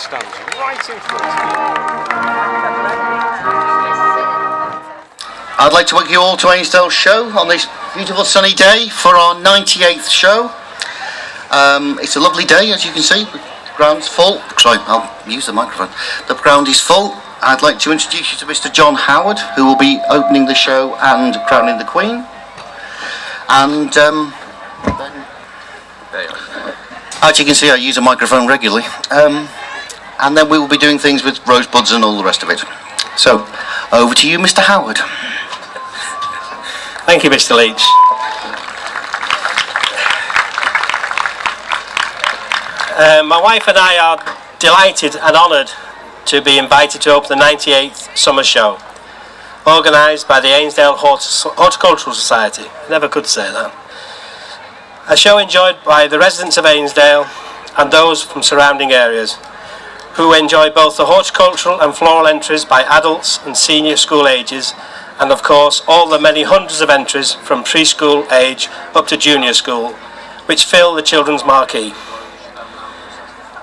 stands right in front of you. I'd like to welcome you all to Ainsdale's show on this beautiful sunny day for our 98th show. It's a lovely day, as you can see. The ground's full. Sorry, I'll use the microphone. The ground is full. I'd like to introduce you to Mr. John Howard, who will be opening the show and crowning the Queen. And as you can see, I use a microphone regularly. And then we will be doing things with Rosebuds and all the rest of it. So, over to you, Mr. Howard. Thank you, Mr. Leach. My wife and I are delighted and honoured to be invited to open the 98th Summer Show, organised by the Ainsdale Horticultural Society. Never could say that. A show enjoyed by the residents of Ainsdale and those from surrounding areas, who enjoy both the horticultural and floral entries by adults and senior school ages, and of course all the many hundreds of entries from preschool age up to junior school, which fill the children's marquee.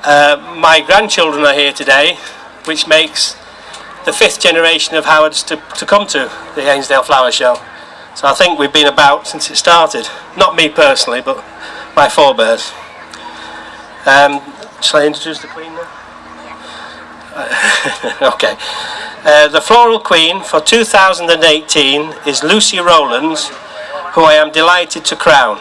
My grandchildren are here today, which makes the 5th generation of Howards to come to the Ainsdale Flower Show. So I think we've been about since it started. Not me personally, but my forebears. Shall I introduce the Queen now? Okay. The Floral Queen for 2018 is Lucy Rowlands, who I am delighted to crown.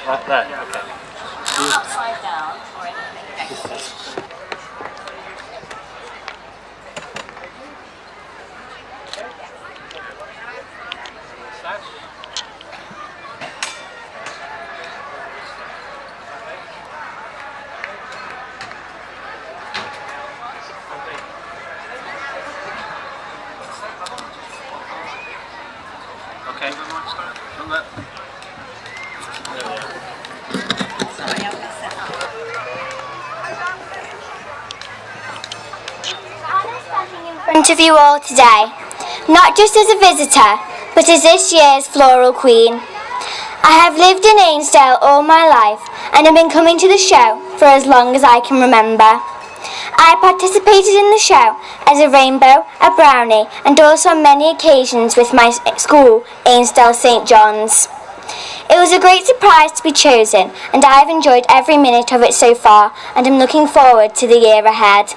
Right there, okay. Upside down or anything. Okay. In front of you all today, not just as a visitor, but as this year's Floral Queen. I have lived in Ainsdale all my life and have been coming to the show for as long as I can remember. I participated in the show as a rainbow, a brownie, and also on many occasions with my school, Ainsdale St John's. It was a great surprise to be chosen, and I have enjoyed every minute of it so far, and am looking forward to the year ahead.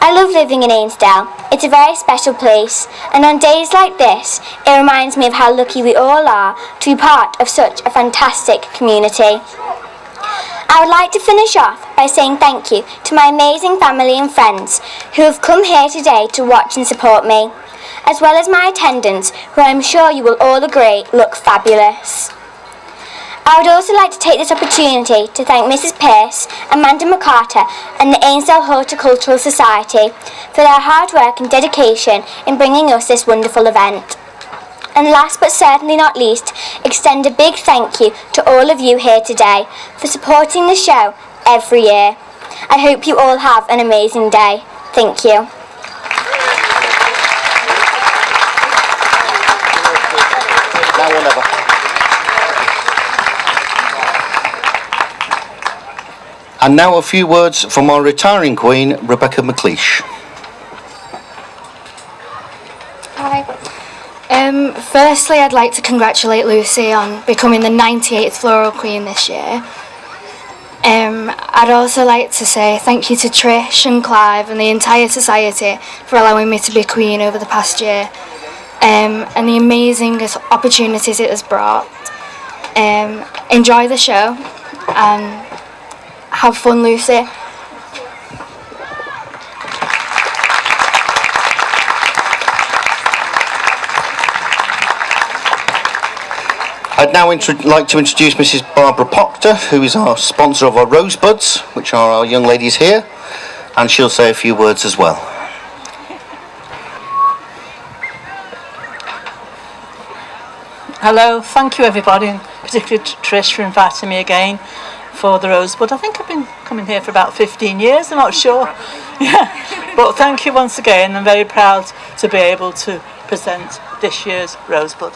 I love living in Ainsdale. It's a very special place, and on days like this, it reminds me of how lucky we all are to be part of such a fantastic community. I would like to finish off by saying thank you to my amazing family and friends who have come here today to watch and support me, as well as my attendants, who I'm sure you will all agree look fabulous. I would also like to take this opportunity to thank Mrs. Pearce, Amanda McCarter and the Ainsdale Horticultural Society for their hard work and dedication in bringing us this wonderful event. And last but certainly not least, extend a big thank you to all of you here today for supporting the show every year. I hope you all have an amazing day. Thank you. Now or never. And now a few words from our retiring Queen, Rebecca McLeish. Hi. Firstly, I'd like to congratulate Lucy on becoming the 98th Floral Queen this year. I'd also like to say thank you to Trish and Clive and the entire society for allowing me to be Queen over the past year, and the amazing opportunities it has brought. Enjoy the show and have fun, Lucy. I'd now like to introduce Mrs. Barbara Proctor, who is our sponsor of our Rosebuds, which are our young ladies here, and she'll say a few words as well. Hello, thank you everybody, and particularly Trish for inviting me again for the Rosebud. I think I've been coming here for about 15 years, I'm not sure But thank you once again. I'm very proud to be able to present this year's Rosebud.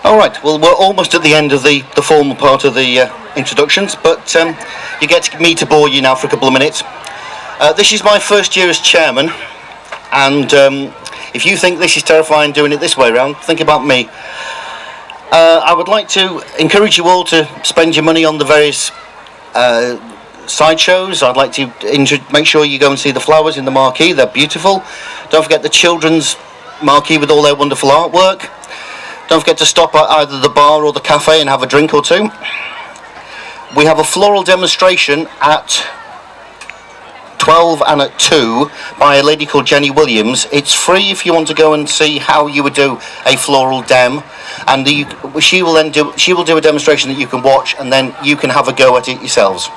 All right, well, we're almost at the end of the formal part of the introductions, but you get me to bore you now for a couple of minutes. This is my first year as chairman, and if you think this is terrifying doing it this way around, think about me. I would like to encourage you all to spend your money on the various sideshows. I'd like to make sure you go and see the flowers in the marquee. They're beautiful. Don't forget the children's marquee with all their wonderful artwork. Don't forget to stop at either the bar or the cafe and have a drink or two. We have a floral demonstration at 12 and at 2 by a lady called Jenny Williams. It's free if you want to go and see how you would do a floral dem, and she will do a demonstration that you can watch, and then you can have a go at it yourselves.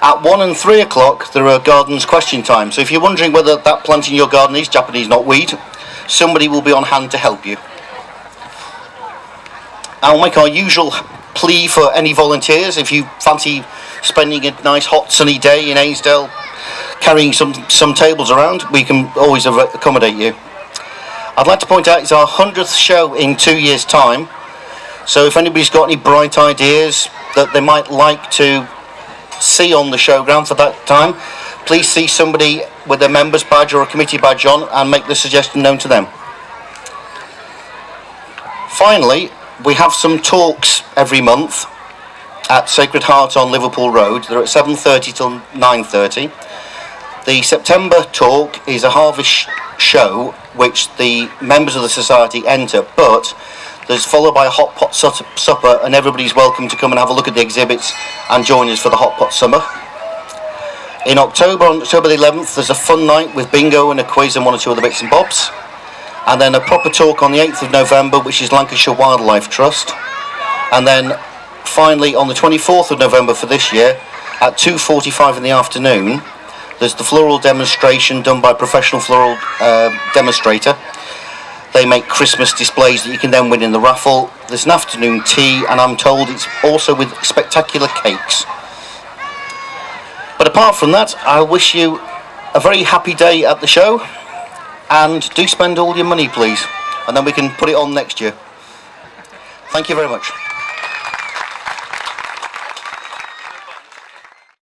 At 1 and 3 o'clock there are gardens question time, so if you're wondering whether that plant in your garden is Japanese knotweed, somebody will be on hand to help you. I'll make our usual plea for any volunteers. If you fancy spending a nice hot sunny day in Ainsdale carrying some tables around, we can always accommodate you. I'd like to point out it's our 100th show in 2 years' time, so if anybody's got any bright ideas that they might like to see on the showground for that time, please see somebody with a member's badge or a committee badge on and make the suggestion known to them. Finally, we have some talks every month at Sacred Heart on Liverpool Road. They're at 7:30 till 9:30. The September talk is a harvest show which the members of the society enter, but there's followed by a hot pot supper, and everybody's welcome to come and have a look at the exhibits and join us for the hot pot summer. In October, on October the 11th, there's a fun night with bingo and a quiz and one or two other bits and bobs. And then a proper talk on the 8th of November, which is Lancashire Wildlife Trust. And then finally on the 24th of November for this year, at 2:45 in the afternoon, there's the floral demonstration done by a professional floral demonstrator. They make Christmas displays that you can then win in the raffle. There's an afternoon tea, and I'm told it's also with spectacular cakes. But apart from that, I wish you a very happy day at the show. And do spend all your money, please, and then we can put it on next year. Thank you very much.